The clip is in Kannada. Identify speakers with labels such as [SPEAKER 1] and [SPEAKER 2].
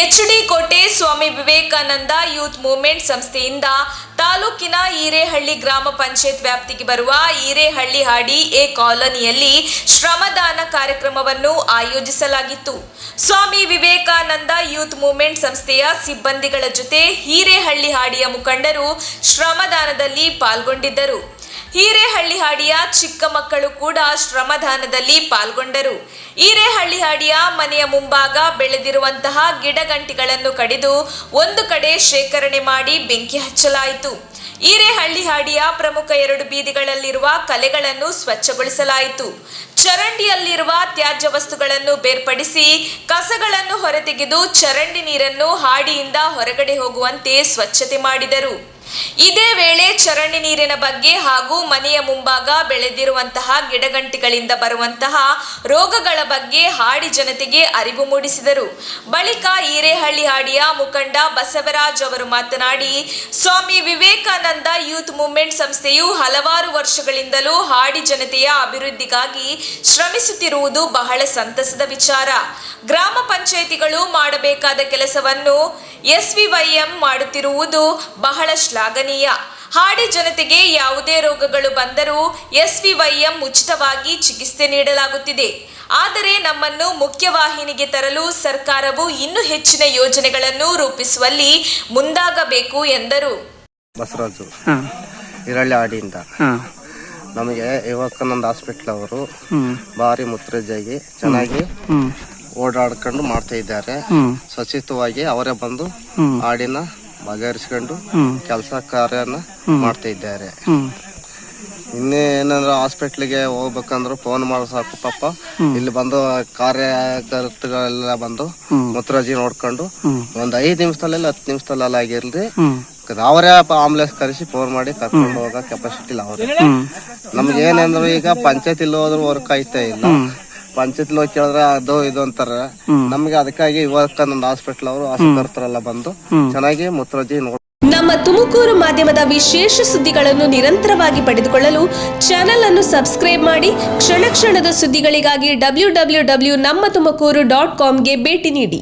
[SPEAKER 1] ಎಚ್ಡಿ ಕೋಟೆ ಸ್ವಾಮಿ ವಿವೇಕಾನಂದ ಯೂತ್ ಮೂವ್ಮೆಂಟ್ ಸಂಸ್ಥೆಯಿಂದ ತಾಲೂಕಿನ ಹಿರೇಹಳ್ಳಿ ಗ್ರಾಮ ಪಂಚಾಯತ್ ವ್ಯಾಪ್ತಿಗೆ ಬರುವ ಹಿರೇಹಳ್ಳಿ ಹಾಡಿ ಎ ಕಾಲೋನಿಯಲ್ಲಿ ಶ್ರಮದಾನ ಕಾರ್ಯಕ್ರಮವನ್ನು ಆಯೋಜಿಸಲಾಗಿತ್ತು. ಸ್ವಾಮಿ ವಿವೇಕಾನಂದ ಯೂತ್ ಮೂವ್ಮೆಂಟ್ ಸಂಸ್ಥೆಯ ಸಿಬ್ಬಂದಿಗಳ ಜೊತೆ ಹಿರೇಹಳ್ಳಿ ಹಾಡಿಯ ಮುಖಂಡರು ಶ್ರಮದಾನದಲ್ಲಿ ಪಾಲ್ಗೊಂಡಿದ್ದರು. ಹಿರೇಹಳ್ಳಿ ಹಾಡಿಯ ಚಿಕ್ಕ ಮಕ್ಕಳು ಕೂಡ ಶ್ರಮದಾನದಲ್ಲಿ ಪಾಲ್ಗೊಂಡರು. ಹಿರೇಹಳ್ಳಿ ಹಾಡಿಯ ಮನೆಯ ಮುಂಭಾಗ ಬೆಳೆದಿರುವಂತಹ ಗಿಡಗಂಟಿಗಳನ್ನು ಕಡಿದು ಒಂದು ಕಡೆ ಶೇಖರಣೆ ಮಾಡಿ ಬೆಂಕಿ ಹಚ್ಚಲಾಯಿತು. ಹಿರೇಹಳ್ಳಿ ಹಾಡಿಯ ಪ್ರಮುಖ 2 ಬೀದಿಗಳಲ್ಲಿರುವ ಕಲೆಗಳನ್ನು ಸ್ವಚ್ಛಗೊಳಿಸಲಾಯಿತು. ಚರಂಡಿಯಲ್ಲಿರುವ ತ್ಯಾಜ್ಯ ವಸ್ತುಗಳನ್ನು ಬೇರ್ಪಡಿಸಿ ಕಸಗಳನ್ನು ಹೊರತೆಗೆದು ಚರಂಡಿ ನೀರನ್ನು ಹಾಡಿಯಿಂದ ಹೊರಗಡೆ ಹೋಗುವಂತೆ ಸ್ವಚ್ಛತೆ ಮಾಡಿದರು. ಇದೇ ವೇಳೆ ಚರಂಡಿ ನೀರಿನ ಬಗ್ಗೆ ಹಾಗೂ ಮನೆಯ ಮುಂಭಾಗ ಬೆಳೆದಿರುವಂತಹ ಗಿಡಗಂಟಿಗಳಿಂದ ಬರುವಂತಹ ರೋಗಗಳ ಬಗ್ಗೆ ಹಾಡಿ ಜನತೆಗೆ ಅರಿವು ಮೂಡಿಸಿದರು. ಬಳಿಕ ಹಿರೇಹಳ್ಳಿ ಹಾಡಿಯ ಮುಖಂಡ ಬಸವರಾಜ್ ಅವರು ಮಾತನಾಡಿ, ಸ್ವಾಮಿ ವಿವೇಕಾನಂದ ಯೂತ್ ಮೂವ್ಮೆಂಟ್ ಸಂಸ್ಥೆಯು ಹಲವಾರು ವರ್ಷಗಳಿಂದಲೂ ಹಾಡಿ ಜನತೆಯ ಅಭಿವೃದ್ಧಿಗಾಗಿ ಶ್ರಮಿಸುತ್ತಿರುವುದು ಬಹಳ ಸಂತಸದ ವಿಚಾರ. ಗ್ರಾಮ ಪಂಚಾಯಿತಿಗಳು ಮಾಡಬೇಕಾದ ಕೆಲಸವನ್ನು SVYM ಮಾಡುತ್ತಿರುವುದು ಬಹಳ ಶ್ಲಾಘನೀಯ. ಹಾಡಿ ಜನತೆಗೆ ಯಾವುದೇ ರೋಗಗಳು ಬಂದರೂ SVYM ಉಚಿತವಾಗಿ ಚಿಕಿತ್ಸೆ ನೀಡಲಾಗುತ್ತಿದೆ. ಆದರೆ ನಮ್ಮನ್ನು ಮುಖ್ಯವಾಹಿನಿಗೆ ತರಲು ಸರ್ಕಾರವು ಇನ್ನೂ ಹೆಚ್ಚಿನ ಯೋಜನೆಗಳನ್ನು ರೂಪಿಸುವಲ್ಲಿ ಮುಂದಾಗಬೇಕು ಎಂದರು.
[SPEAKER 2] ಬಸವರಾಜು ಹಿರಳ್ಳಿ ಹಾಡಿಯಿಂದ ನಮಗೆ ವಿವೇಕಾನಂದ ಹಾಸ್ಪಿಟಲ್ ಅವರು ಭಾರಿ ಮುತ್ತುರಾಜಾಗಿ ಚೆನ್ನಾಗಿ ಓಡಾಡ್ಕೊಂಡು ಮಾಡ್ತಾ ಇದ್ದಾರೆ. ಸ್ವಚ್ಛತವಾಗಿ ಅವರೇ ಬಂದು ಹಾಡಿನ ಬಗೆಹರಿಸ್ಕೊಂಡು ಕೆಲಸ ಕಾರ್ಯನ ಮಾಡ್ತಾ ಇದ್ದಾರೆ. ಇನ್ನೇನಂದ್ರೆ ಹಾಸ್ಪಿಟ್ಲಿಗೆ ಹೋಗ್ಬೇಕಂದ್ರೆ ಫೋನ್ ಮಾಡೋ ಸಾಕು, ಪಾಪ ಇಲ್ಲಿ ಬಂದು ಕಾರ್ಯಕರ್ತಗಳೆಲ್ಲ ಬಂದು ಮುತ್ತುರಾಜಿ ನೋಡ್ಕೊಂಡು ಒಂದ್ 5 ನಿಮಿಷದಲ್ಲೆಲ್ಲ 10 ನಿಮಿಷದಲ್ಲೆಲ್ಲ ಆಗಿರ್ಲಿ ಅವರೇ ಆಂಬುಲೆನ್ಸ್ ಕರೆಸಿ ಫೋನ್ ಮಾಡಿ ಕರ್ಕೊಂಡು ಹೋಗೋ ಕೆಪಾಸಿಟಿ ಇಲ್ಲ ಅವ್ರೆ. ನಮ್ಗೆ ಏನಂದ್ರೆ ಈಗ ಪಂಚಾಯತಿಲಿ ಹೋದ್ರು ವರ್ಕ್ ಆಯ್ತಾ ಇಲ್ಲ, ಪಂಚಾಯತ್ ಹೋಗಿ ಕೇಳಿದ್ರೆ ಅದು ಇದು ಅಂತಾರೆ. ನಮ್ಗೆ ಅದಕ್ಕಾಗಿ ವಿವೇಕಾನಂದ ಹಾಸ್ಪಿಟಲ್ ಅವರು ಆಸ್ಪತ್ರೆಲ್ಲ ಬಂದು ಚೆನ್ನಾಗಿ ಮುತ್ತುರಾಜಿ ನೋಡಿ.
[SPEAKER 1] ನಮ್ಮ ತುಮಕೂರು ಮಾಧ್ಯಮದ ವಿಶೇಷ ಸುದ್ದಿಗಳನ್ನು ನಿರಂತರವಾಗಿ ಪಡೆದುಕೊಳ್ಳಲು ಚಾನೆಲ್ ಅನ್ನು ಸಬ್ಸ್ಕ್ರೈಬ್ ಮಾಡಿ. ಕ್ಷಣ ಕ್ಷಣದ ಸುದ್ದಿಗಳಿಗಾಗಿ www.nammathumakuru.com ಗೆ ಭೇಟಿ ನೀಡಿ.